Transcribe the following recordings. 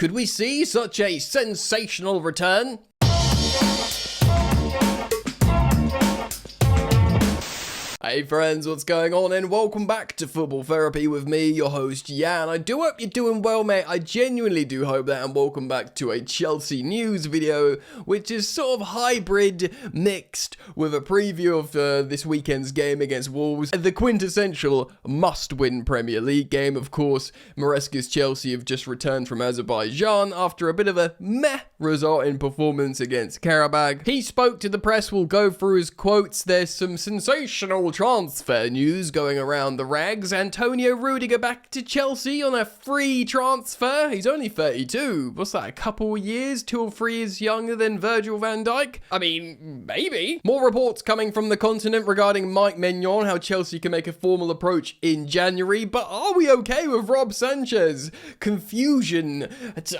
Could we see such a sensational return? Hey friends, what's going on, and welcome back to Football Therapy with me, your host Jan. I do hope you're doing well, mate. I genuinely do hope that, and welcome back to a Chelsea news video, which is sort of hybrid mixed with a preview of this weekend's game against Wolves, the quintessential must-win Premier League game. Of course, Maresca's Chelsea have just returned from Azerbaijan after a bit of a meh result in performance against Karabakh. He spoke to the press. We'll go through his quotes. There's some sensational transfer news going around the rags. Antonio Rudiger back to Chelsea on a free transfer. He's only 32. What's that, a couple years, 2 or 3 years younger than Virgil van Dijk? I mean, maybe. More reports coming from the continent regarding Maignan, how Chelsea can make a formal approach in January. But are we okay with Rob Sanchez? Confusion.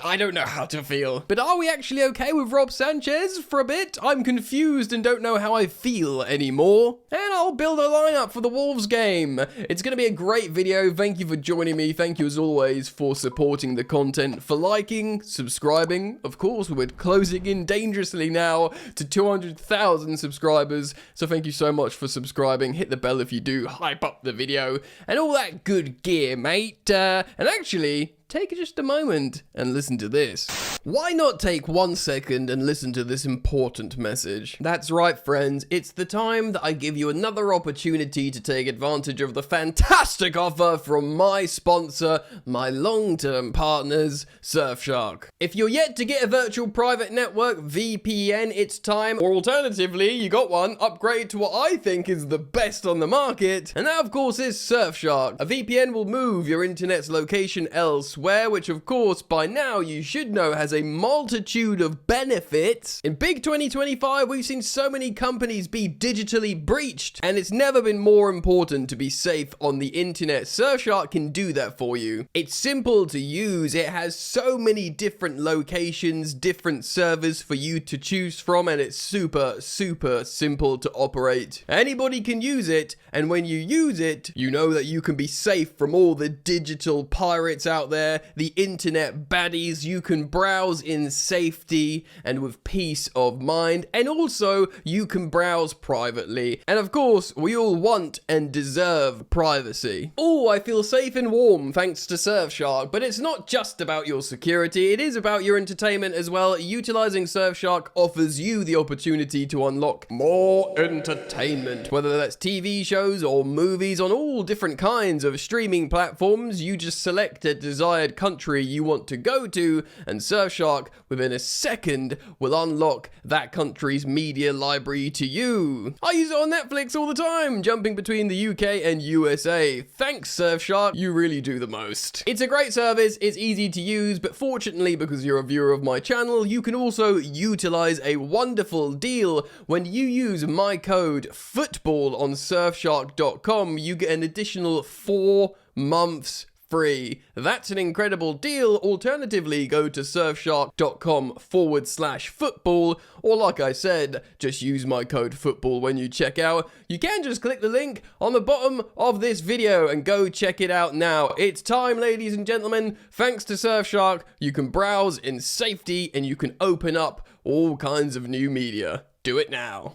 I don't know how to feel. But are we actually okay with Rob Sanchez for a bit? I'm confused and don't know how I feel anymore. And I'll build a lineup for the Wolves game. It's going to be a great video. Thank you for joining me. Thank you as always for supporting the content, for liking, subscribing. Of course, we're closing in dangerously now to 200,000 subscribers. So thank you so much for subscribing. Hit the bell if you do. Hype up the video and all that good gear, mate. And actually, take just a moment and listen to this. Why not take 1 second and listen to this important message? That's right, friends. It's the time that I give you another opportunity to take advantage of the fantastic offer from my sponsor, my long-term partners, Surfshark. If you're yet to get a virtual private network VPN, it's time. Or alternatively, you got one, upgrade to what I think is the best on the market. And that, of course, is Surfshark. A VPN will move your internet's location elsewhere, which of course by now you should know has a multitude of benefits. In big 2025, we've seen so many companies be digitally breached, and it's never been more important to be safe on the internet. Surfshark can do that for you. It's simple to use. It has so many different locations, different servers for you to choose from, and it's super simple to operate. Anybody can use it, and when you use it, you know that you can be safe from all the digital pirates out there, the internet baddies. You can browse in safety and with peace of mind, and also you can browse privately. And of course, we all want and deserve privacy. Oh, I feel safe and warm thanks to Surfshark. But it's not just about your security, it is about your entertainment as well. Utilizing Surfshark offers you the opportunity to unlock more entertainment, whether that's TV shows or movies on all different kinds of streaming platforms. You just select a desired country you want to go to, and Surfshark within a second will unlock that country's media library to you. I use it on Netflix all the time, jumping between the UK and USA. Thanks Surfshark, you really do the most. It's a great service, it's easy to use, but fortunately because you're a viewer of my channel, you can also utilize a wonderful deal. When you use my code FOOTBALL on surfshark.com, you get an additional 4 months free. That's an incredible deal. Alternatively, go to surfshark.com/football, or like I said, just use my code FOOTBALL when you check out. You can just click the link on the bottom of this video and go check it out now. It's time, ladies and gentlemen. Thanks to Surfshark, you can browse in safety and you can open up all kinds of new media. Do it now.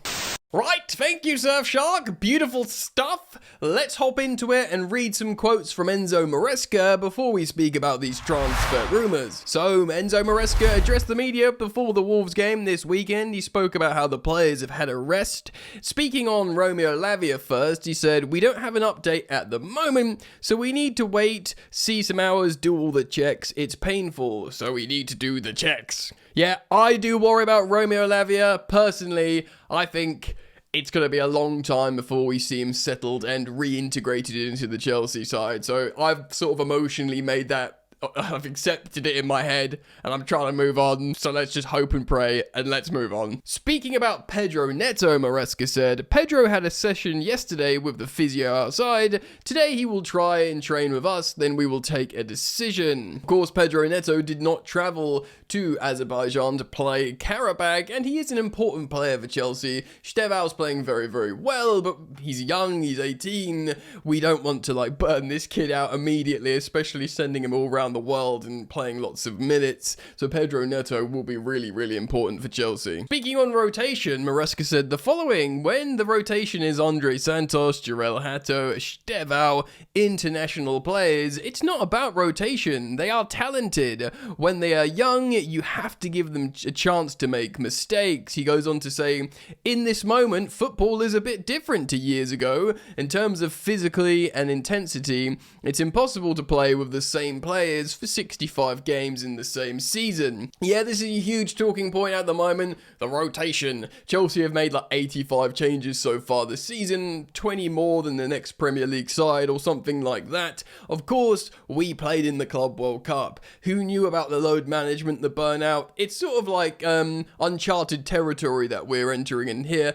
Right, thank you Surfshark, beautiful stuff. Let's hop into it and read some quotes from Enzo Maresca before we speak about these transfer rumours. So, Enzo Maresca addressed the media before the Wolves game this weekend. He spoke about how the players have had a rest. Speaking on Romeo Lavia first, he said, "We don't have an update at the moment, so we need to wait, see some hours, do all the checks. It's painful, so we need to do the checks." Yeah, I do worry about Romeo Lavia. Personally, I think it's going to be a long time before we see him settled and reintegrated into the Chelsea side. So I've sort of emotionally made that I've accepted it in my head and I'm trying to move on, so let's just hope and pray and let's move on. Speaking about Pedro Neto, Maresca said, Pedro had a session yesterday with the physio outside. Today he will try and train with us, then we will take a decision. Of course, Pedro Neto did not travel to Azerbaijan to play Karabakh, and he is an important player for Chelsea. Stevao's playing very, very well, but he's young, he's 18. We don't want to burn this kid out immediately, especially sending him all around around the world and playing lots of minutes. So Pedro Neto will be really, really important for Chelsea. Speaking on rotation, Maresca said the following: when the rotation is Andre Santos, Jarell Hato, Estevao, international players, it's not about rotation. They are talented. When they are young, you have to give them a chance to make mistakes. He goes on to say, in this moment, football is a bit different to years ago. In terms of physically and intensity, it's impossible to play with the same players for 65 games in the same season. Yeah, this is a huge talking point at the moment, the rotation. Chelsea have made like 85 changes so far this season, 20 more than the next Premier League side or something like that. Of course, we played in the Club World Cup. Who knew about the load management, the burnout? It's sort of like uncharted territory that we're entering in here.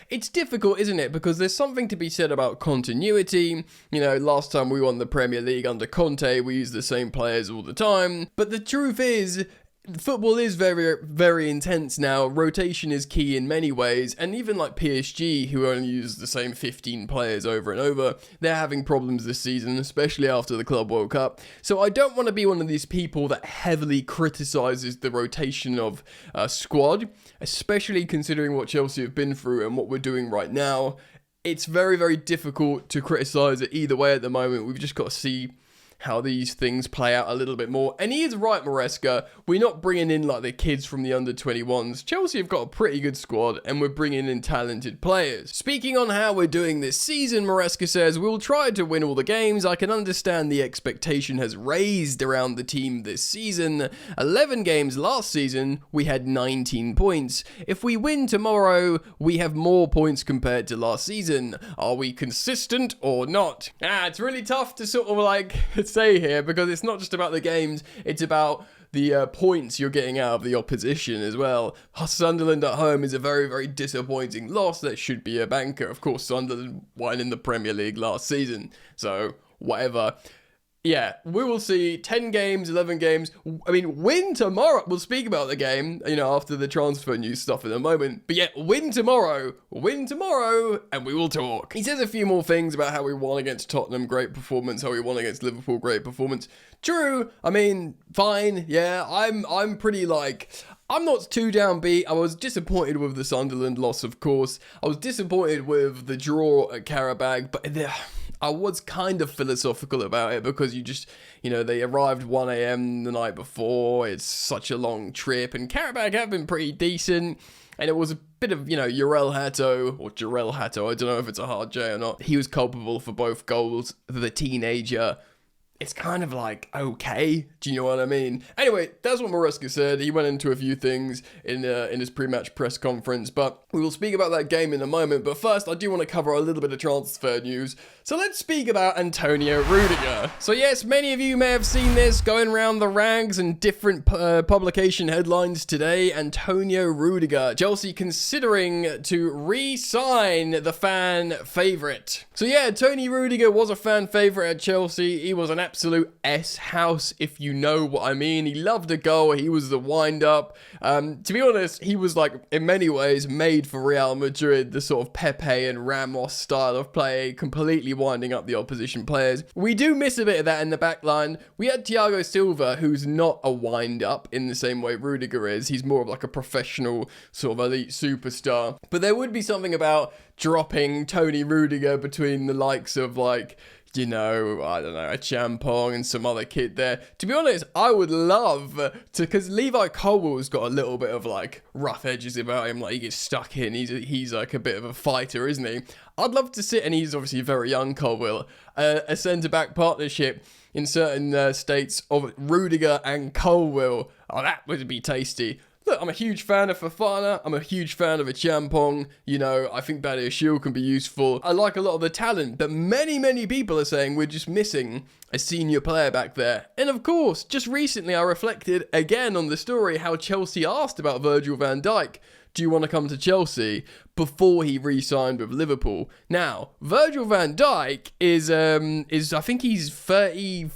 It's difficult, isn't it? Because there's something to be said about continuity. You know, last time we won the Premier League under Conte, we used the same players all the time. But the truth is, football is very, very intense now. Rotation is key in many ways. And even like PSG, who only use the same 15 players over and over, they're having problems this season, especially after the Club World Cup. So I don't want to be one of these people that heavily criticizes the rotation of a squad, especially considering what Chelsea have been through and what we're doing right now. It's very, very difficult to criticize it either way at the moment. We've just got to see how these things play out a little bit more. And he is right, Maresca. We're not bringing in like the kids from the under-21s. Chelsea have got a pretty good squad and we're bringing in talented players. Speaking on how we're doing this season, Maresca says, we'll try to win all the games. I can understand the expectation has raised around the team this season. 11 games last season, we had 19 points. If we win tomorrow, we have more points compared to last season. Are we consistent or not? It's really tough to sort of like say here, because it's not just about the games, it's about the points you're getting out of the opposition as well. Sunderland at home is a very, very disappointing loss. That should be a banker. Of course, Sunderland won in the Premier League last season, so whatever. Yeah, we will see 10 games, 11 games. I mean, win tomorrow. We'll speak about the game, you know, after the transfer news stuff in a moment. But yeah, win tomorrow, and we will talk. He says a few more things about how we won against Tottenham, great performance, how we won against Liverpool, great performance. True, I mean, fine, yeah, I'm pretty like, I'm not too downbeat. I was disappointed with the Sunderland loss, of course. I was disappointed with the draw at Karabag, but I was kind of philosophical about it because they arrived 1 a.m. the night before. It's such a long trip, and Karabag have been pretty decent. And it was a bit of, Jarell Hato, I don't know if it's a hard J or not. He was culpable for both goals. The teenager, it's kind of like, okay, do you know what I mean? Anyway, that's what Maresca said. He went into a few things in his pre-match press conference, but we will speak about that game in a moment. But first, I do want to cover a little bit of transfer news. So let's speak about Antonio Rudiger. So yes, many of you may have seen this going around the rags and different publication headlines today. Antonio Rudiger, Chelsea considering to re-sign the fan favourite. So yeah, Tony Rudiger was a fan favourite at Chelsea. He was an absolute S-house, if you know what I mean. He loved a goal. He was the wind-up. To be honest, he was like, in many ways, made for Real Madrid, the sort of Pepe and Ramos style of play, completely winding up the opposition players. We do miss a bit of that in the back line. We had Thiago Silva, who's not a wind-up in the same way Rudiger is. He's more of like a professional sort of elite superstar. But there would be something about dropping Tony Rudiger between the likes of like, I don't know, a Champong and some other kid there. To be honest, I would love to, because Levi Colwell's got a little bit of like rough edges about him, like he gets stuck in, he's like a bit of a fighter, isn't he? I'd love to sit, and he's obviously very young, Colwell, a centre-back partnership in certain states of Rudiger and Colwell. Oh, that would be tasty. Look, I'm a huge fan of Fofana. I'm a huge fan of a Champong. I think Badiashile can be useful. I like a lot of the talent, but many people are saying we're just missing a senior player back there. And of course, just recently I reflected again on the story how Chelsea asked about Virgil van Dijk. Do you want to come to Chelsea? Before he re-signed with Liverpool. Now, Virgil van Dijk is I think he's 34?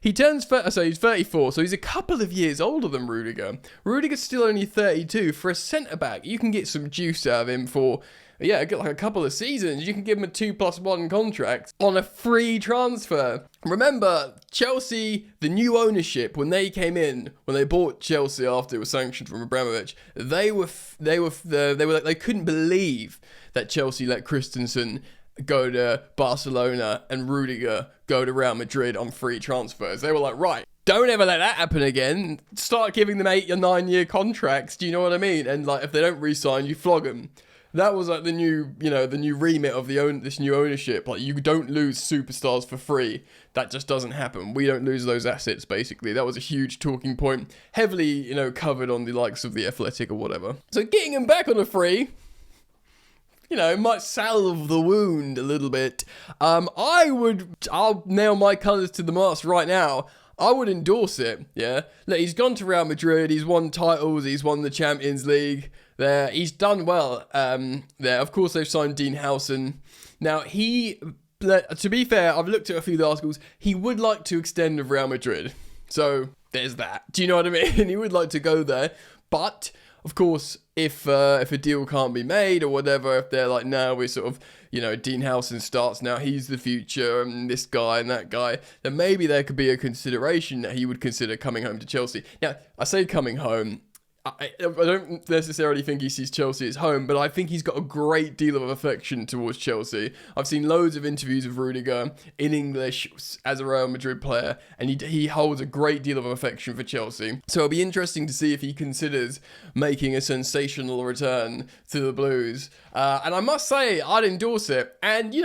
He turns 30, so he's 34, so he's a couple of years older than Rudiger. Rudiger's still only 32. For a centre-back, you can get some juice out of him for yeah, like a couple of seasons, you can give him a 2+1 contract on a free transfer. Remember, Chelsea, the new ownership, when they came in, when they bought Chelsea after it was sanctioned from Abramovich, they couldn't believe that Chelsea let Christensen go to Barcelona and Rudiger go to Real Madrid on free transfers. They were like, right, don't ever let that happen again. Start giving them 8 or 9 year contracts. Do you know what I mean? And like, if they don't re-sign, you flog them. That was like the new remit of this new ownership. Like, you don't lose superstars for free. That just doesn't happen. We don't lose those assets, basically. That was a huge talking point, heavily, covered on the likes of the Athletic or whatever. So getting him back on a free, might salve the wound a little bit. I'll nail my colours to the mast right now. I would endorse it, yeah. Look, he's gone to Real Madrid, he's won titles, he's won the Champions League there, he's done well there. Of course, they've signed Dean Howson. Now, to be fair, I've looked at a few of the articles, he would like to extend with Real Madrid. So, there's that. Do you know what I mean? He would like to go there, but of course, if a deal can't be made or whatever, if they're like, no, we're sort of, Dean Howson starts now, he's the future, and this guy and that guy, then maybe there could be a consideration that he would consider coming home to Chelsea. Now, I say coming home, I don't necessarily think he sees Chelsea as home, but I think he's got a great deal of affection towards Chelsea. I've seen loads of interviews of Rudiger in English as a Real Madrid player, and he holds a great deal of affection for Chelsea. So it'll be interesting to see if he considers making a sensational return to the Blues. And I must say, I'd endorse it. And,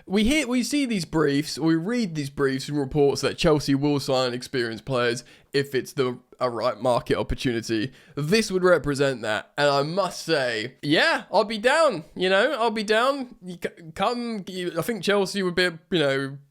we see these briefs, or we read these briefs and reports that Chelsea will sign experienced players if it's a right market opportunity. This would represent that, and I must say, yeah, I'll be down. I'll be down. I think Chelsea would be,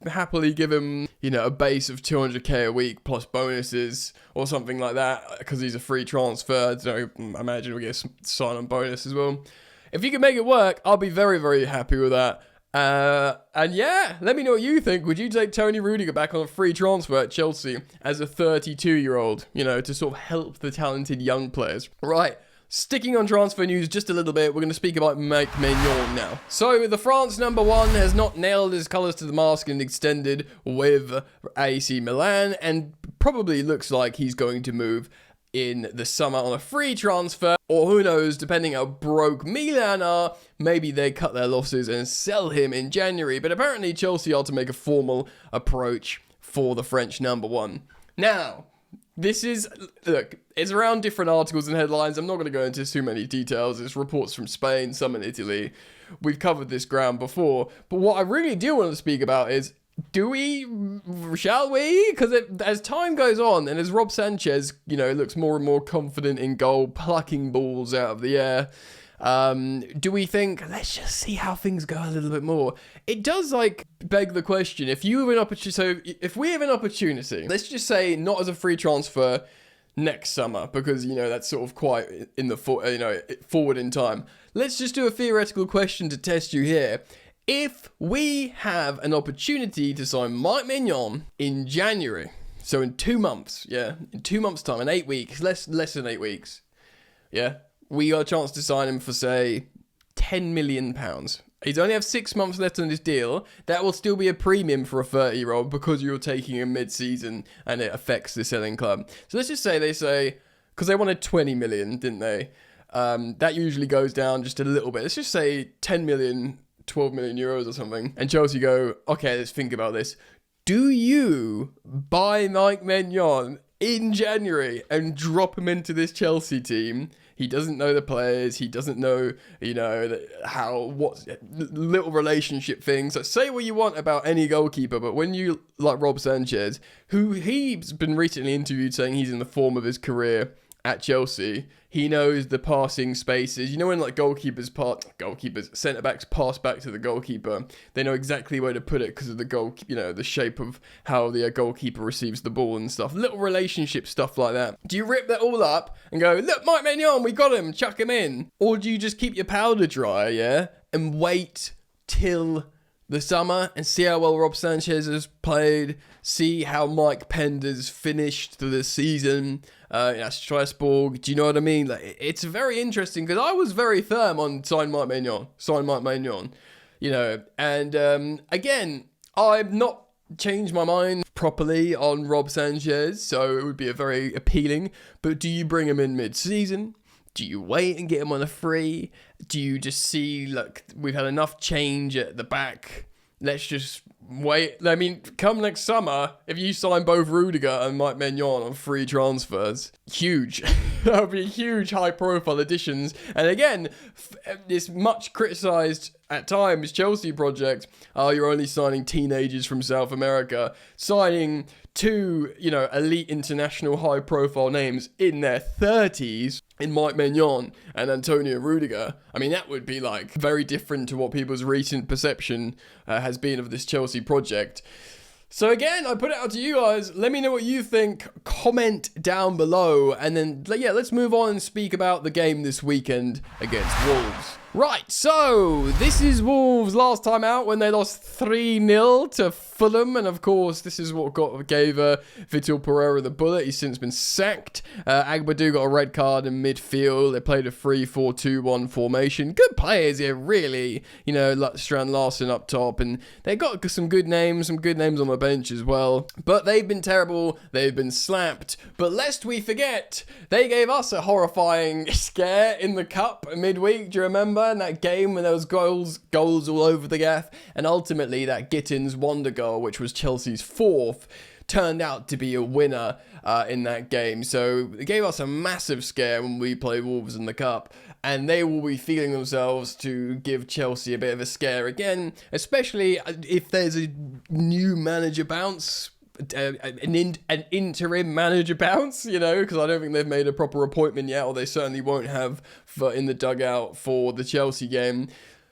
happily give him, a base of 200k a week plus bonuses or something like that, because he's a free transfer. I imagine we'll get a sign-on bonus as well. If you can make it work, I'll be very, very happy with that. And yeah, let me know what you think. Would you take Tony Rudiger back on a free transfer at Chelsea as a 32-year-old, to sort of help the talented young players? Right, sticking on transfer news just a little bit, we're going to speak about Maignan now. So, the France number 1 has not nailed his colours to the mast and extended with AC Milan, and probably looks like he's going to move in the summer on a free transfer, or who knows, depending how broke Milan are, maybe they cut their losses and sell him in January. But apparently Chelsea are to make a formal approach for the French number 1. Now, it's around different articles and headlines. I'm not going to go into too many details. It's reports from Spain, some in Italy. We've covered this ground before. But what I really do want to speak about is, shall we? Because as time goes on, and as Rob Sanchez, looks more and more confident in goal, plucking balls out of the air, do we think, let's just see how things go a little bit more? It does, beg the question, if we have an opportunity, let's just say not as a free transfer next summer, because, that's sort of quite in the, forward in time. Let's just do a theoretical question to test you here. If we have an opportunity to sign Maignan in January, so in 2 months, in 2 months' time, in 8 weeks, less than 8 weeks, we got a chance to sign him for, say, £10 million. He's only have 6 months left on his deal. That will still be a premium for a 30-year-old because you're taking him mid-season and it affects the selling club. So let's just say because they wanted 20 million, didn't they? That usually goes down just a little bit. Let's just say 10 million, 12 million euros or something. And Chelsea go, okay, let's think about this. Do you buy Maignan in January and drop him into this Chelsea team? He doesn't know the players. He doesn't know, what little relationship things. So say what you want about any goalkeeper, but when you, like Rob Sanchez, who he's been recently interviewed saying he's in the form of his career at Chelsea, he knows the passing spaces. When centre-backs pass back to the goalkeeper, they know exactly where to put it because of the goal, the shape of how the goalkeeper receives the ball and stuff. Little relationship stuff like that. Do you rip that all up and go, look, Mike Maignan, we got him, chuck him in? Or do you just keep your powder dry, and wait till the summer and see how well Rob Sanchez has played, see how Mike Pender's finished the season at Strasbourg. Do you know what I mean? Like, it's very interesting because I was very firm on sign Mike Maignan, you know, and again, I've not changed my mind properly on Rob Sanchez, so it would be a very appealing, but do you bring him in mid-season? Do you wait and get him on a free? Do you just see, look, we've had enough change at the back, let's just wait? I mean, come next summer, if you sign both Rudiger and Mike Maignan on free transfers, huge. That would be huge high-profile additions. And again, this much criticised at times Chelsea project, you're only signing teenagers from South America, signing two, you know, elite international high-profile names in their 30s in Mike Maignan and Antonio Rudiger. I mean, that would be like very different to what people's recent perception has been of this Chelsea project. So again, I put it out to you guys. Let me know what you think. Comment down below. And then, yeah, let's move on and speak about the game this weekend against Wolves. Right, so this is Wolves' last time out when they lost 3-0 to Fulham. And of course, this is what gave Vitor Pereira the bullet. He's since been sacked. Agbadou got a red card in midfield. They played a 3-4-2-1 formation. Good players here, really. You know, Strand Larsen up top. And they got some good names on the bench as well. But they've been terrible. They've been slapped. But lest we forget, they gave us a horrifying scare in the cup midweek. Do you remember? In that game when there was goals all over the gaff, and ultimately that Gittins wonder goal, which was Chelsea's 4th, turned out to be a winner in that game. So it gave us a massive scare when we play Wolves in the cup, and they will be feeling themselves to give Chelsea a bit of a scare again, especially if there's a new manager bounce. An interim manager bounce, you know, because I don't think they've made a proper appointment yet, or they certainly won't have in the dugout for the Chelsea game.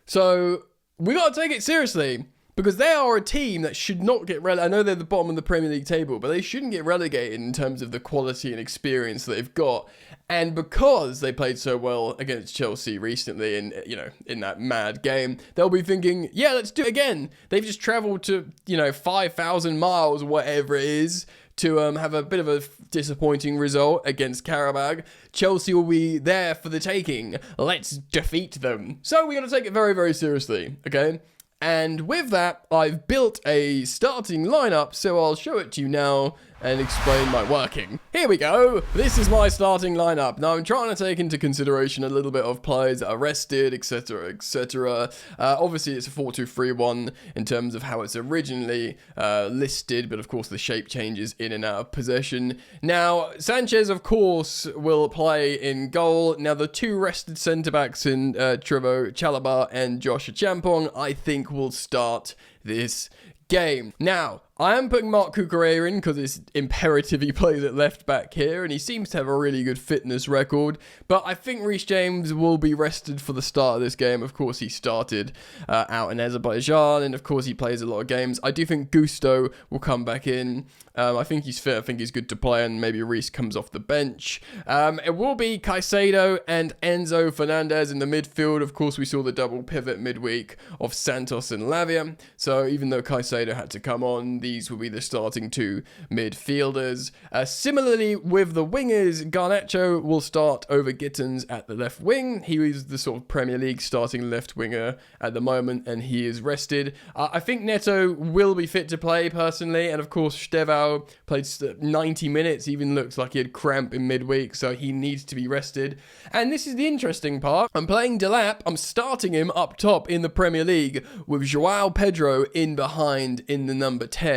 So we got to take it seriously, because they are a team that should not get relegated. I know they're the bottom of the Premier League table, but they shouldn't get relegated in terms of the quality and experience that they've got. And because they played so well against Chelsea recently in that mad game, they'll be thinking, yeah, let's do it again. They've just travelled to, 5,000 miles, whatever it is, to have a bit of a disappointing result against Karabakh. Chelsea will be there for the taking. Let's defeat them. So we got to take it very, very seriously, okay? And with that, I've built a starting lineup, so I'll show it to you now and explain my working. Here we go. This is my starting lineup. Now, I'm trying to take into consideration a little bit of players that are rested, etc., etc. Obviously, it's a 4-2-3-1 in terms of how it's originally listed, but of course, the shape changes in and out of possession. Now, Sanchez, of course, will play in goal. Now, the two rested centre-backs in Trevoh Chalobah and Josh Champong, I think will start this game. Now, I am putting Marc Cucurella in because it's imperative he plays at left back here, and he seems to have a really good fitness record, but I think Reece James will be rested for the start of this game. Of course, he started out in Azerbaijan, and of course, he plays a lot of games. I do think Gusto will come back in. I think he's fit. I think he's good to play, and maybe Reece comes off the bench. It will be Caicedo and Enzo Fernandez in the midfield. Of course, we saw the double pivot midweek of Santos and Lavia, so even though Caicedo had to come on, these will be the starting two midfielders. Similarly, with the wingers, Garnacho will start over Gittins at the left wing. He is the sort of Premier League starting left winger at the moment, and he is rested. I think Neto will be fit to play, personally, and of course, Stevao played 90 minutes, even looks like he had cramp in midweek, so he needs to be rested. And this is the interesting part. I'm playing Delap. I'm starting him up top in the Premier League with Joao Pedro in behind in the number 10.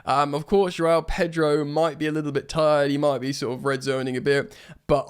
Of course, Joao Pedro might be a little bit tired. He might be sort of red zoning a bit. But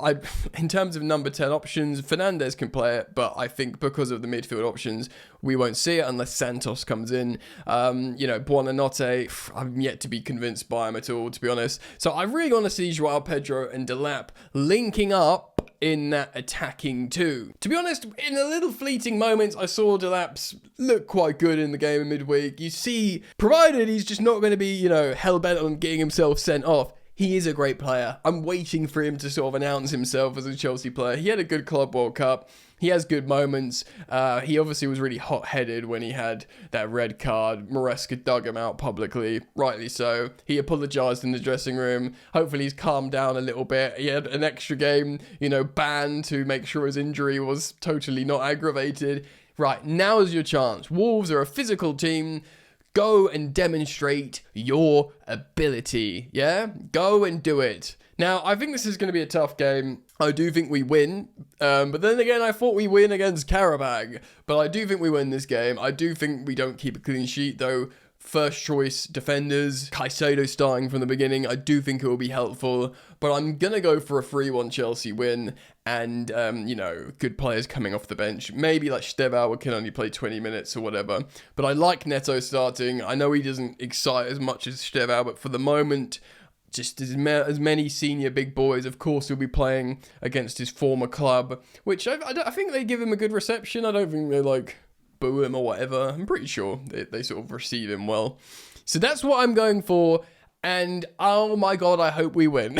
in terms of number 10 options, Fernandez can play it. But I think because of the midfield options, we won't see it unless Santos comes in. Buonanotte, I'm yet to be convinced by him at all, to be honest. So I really want to see Joao Pedro and Delap linking up in that attacking two. To be honest, in the little fleeting moments, I saw Delap's look quite good in the game in midweek. You see, provided he's just not going to be, hell-bent on getting himself sent off, he is a great player. I'm waiting for him to sort of announce himself as a Chelsea player. He had a good Club World Cup. He has good moments. He obviously was really hot-headed when he had that red card. Maresca dug him out publicly, rightly so. He apologised in the dressing room. Hopefully he's calmed down a little bit. He had an extra game, banned to make sure his injury was totally not aggravated. Right, now's your chance. Wolves are a physical team. Go and demonstrate your ability, yeah? Go and do it. Now, I think this is going to be a tough game. I do think we win, but then again, I thought we win against Karabag, but I do think we win this game. I do think we don't keep a clean sheet, though. First choice defenders, Caicedo starting from the beginning, I do think it will be helpful, but I'm going to go for a 3-1 Chelsea win and, good players coming off the bench. Maybe like Stevauer can only play 20 minutes or whatever, but I like Neto starting. I know he doesn't excite as much as Stevauer, but for the moment, just as many senior big boys, of course, he'll be playing against his former club, which I think they give him a good reception. I don't think they boo him or whatever. I'm pretty sure they sort of receive him well. So that's what I'm going for. And oh my God, I hope we win.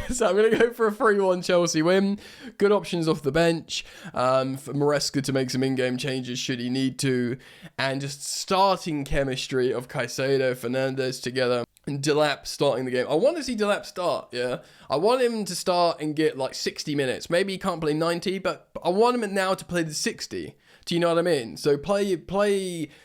So I'm going to go for a 3-1 Chelsea win. Good options off the bench. For Maresca to make some in-game changes should he need to. And just starting chemistry of Caicedo, Fernandes together. And Delap starting the game. I want to see Delap start, yeah? I want him to start and get 60 minutes. Maybe he can't play 90, but I want him now to play the 60. Do you know what I mean? So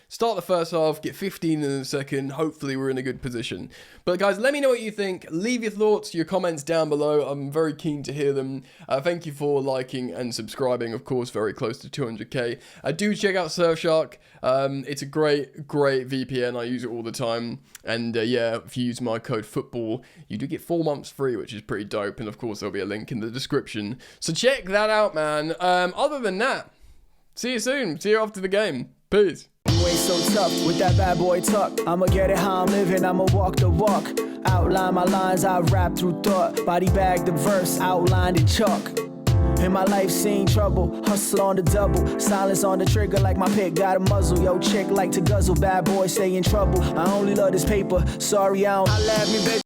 start the first half, get 15 in the second. Hopefully we're in a good position. But guys, let me know what you think. Leave your thoughts, your comments down below. I'm very keen to hear them. Thank you for liking and subscribing. Of course, very close to 200k. Do check out Surfshark. It's a great VPN. I use it all the time. And if you use my code FOOTBALL, you do get 4 months free, which is pretty dope. And of course, there'll be a link in the description. So check that out, man. Other than that, see you soon. See you after the game. Peace. You ain't so tough with that bad boy tuck. I'ma get it how I'm living, I'ma walk the walk. Outline my lines, I rap through thought. Body bag the verse, outlined in chalk. In my life seen trouble, hustle on the double. Silence on the trigger like my pick got a muzzle. Yo, chick like to guzzle, bad boy stay in trouble. I only love this paper, sorry I don't. I laugh me, baby.